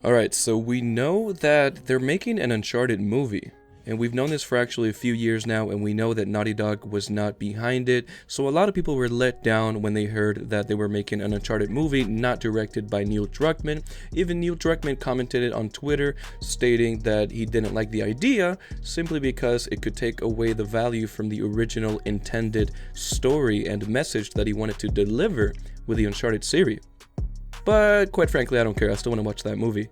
Alright, so we know that they're making an Uncharted movie. And we've known this for actually a few years now, and we know that Naughty Dog was not behind it. So a lot of people were let down when they heard that they were making an Uncharted movie not directed by Neil Druckmann. Even Neil Druckmann commented it on Twitter, stating that he didn't like the idea simply because it could take away the value from the original intended story and message that he wanted to deliver with the Uncharted series. But quite frankly, I don't care. I still want to watch that movie.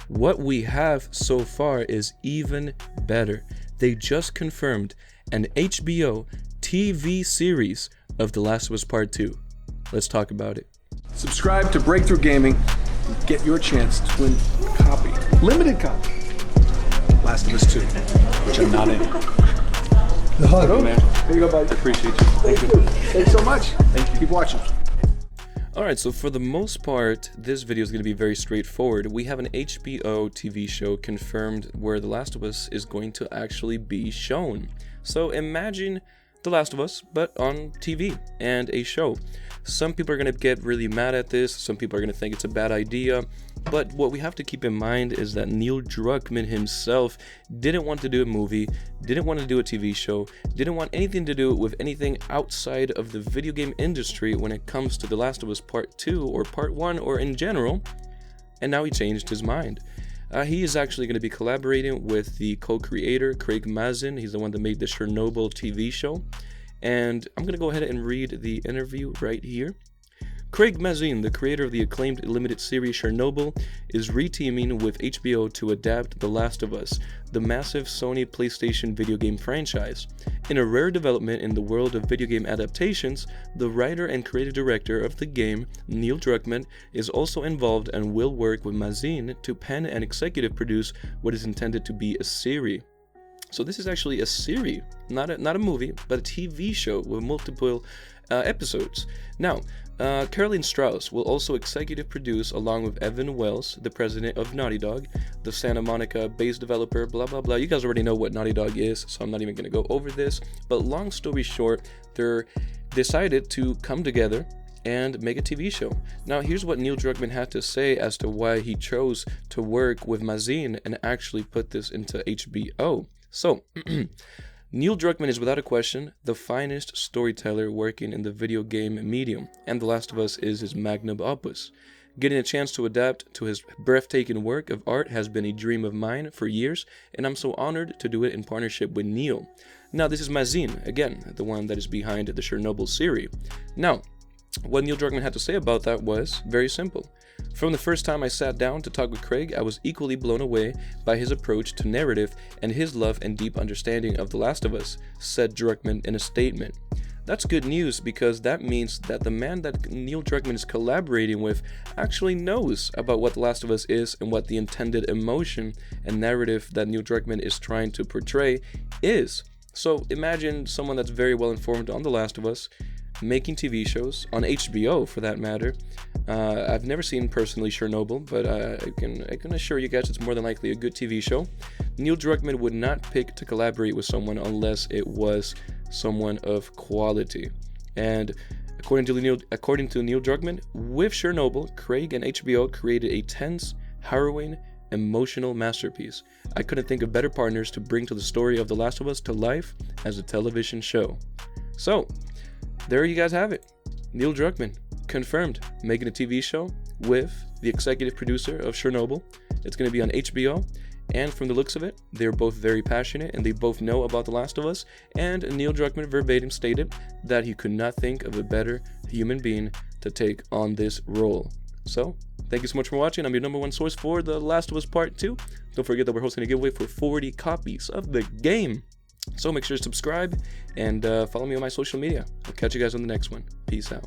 What we have so far is even better. They just confirmed an HBO TV series of The Last of Us Part 2. Let's talk about it. Subscribe to Breakthrough Gaming and get your chance to win a copy, limited copy, Last of Us 2, which I'm not in. The hug. Hello, man. Here you go, buddy. I appreciate you. Thank you. Thanks so much. Thank you. Keep watching. Alright, so for the most part, this video is going to be very straightforward. We have an HBO TV show confirmed where The Last of Us is going to actually be shown. So imagine The Last of Us, but on TV and a show. Some people are going to get really mad at this, some people are going to think it's a bad idea, but what we have to keep in mind is that Neil Druckmann himself didn't want to do a movie, didn't want to do a TV show, didn't want anything to do with anything outside of the video game industry when it comes to The Last of Us Part 2 or Part 1 or in general, and now he changed his mind. He is actually going to be collaborating with the co-creator, Craig Mazin. He's the one that made the Chernobyl TV show. And I'm going to go ahead and read the interview right here. Craig Mazin, the creator of the acclaimed limited series Chernobyl, is reteaming with HBO to adapt The Last of Us, the massive Sony PlayStation video game franchise. In a rare development in the world of video game adaptations, the writer and creative director of the game, Neil Druckmann, is also involved and will work with Mazin to pen and executive produce what is intended to be a series. So this is actually a series, not a movie, but a TV show with multiple episodes. Now, Caroline Strauss will also executive produce along with Evan Wells, the president of Naughty Dog, the Santa Monica-based developer, blah blah blah. You guys already know what Naughty Dog is, so I'm not even going to go over this. But long story short, they're decided to come together and make a TV show. Now, here's what Neil Druckmann had to say as to why he chose to work with Mazin and actually put this into HBO. So, Neil Druckmann is without a question the finest storyteller working in the video game medium, and The Last of Us is his magnum opus. Getting a chance to adapt to his breathtaking work of art has been a dream of mine for years, and I'm so honored to do it in partnership with Neil. Now, this is Mazin, again, the one that is behind the Chernobyl series. Now, what Neil Druckmann had to say about that was very simple. From the first time I sat down to talk with Craig, I was equally blown away by his approach to narrative and his love and deep understanding of The Last of Us, said Druckmann in a statement. That's good news because that means that the man that Neil Druckmann is collaborating with actually knows about what The Last of Us is and what the intended emotion and narrative that Neil Druckmann is trying to portray is. So imagine someone that's very well informed on The Last of Us, making TV shows on HBO for that matter. I've never seen personally Chernobyl, but I can assure you guys it's more than likely a good TV show. Neil Druckmann would not pick to collaborate with someone unless it was someone of quality. And according to Neil Druckmann, with Chernobyl, Craig and HBO created a tense, harrowing, emotional masterpiece. I couldn't think of better partners to bring to the story of The Last of Us to life as a television show. So, there you guys have it. Neil Druckmann, confirmed, making a TV show with the executive producer of Chernobyl. It's going to be on HBO, and from the looks of it, they're both very passionate and they both know about The Last of Us, and Neil Druckmann verbatim stated that he could not think of a better human being to take on this role. So, thank you so much for watching. I'm your number one source for The Last of Us Part 2. Don't forget that we're hosting a giveaway for 40 copies of the game. So make sure to subscribe and follow me on my social media. I'll catch you guys on the next one. Peace out.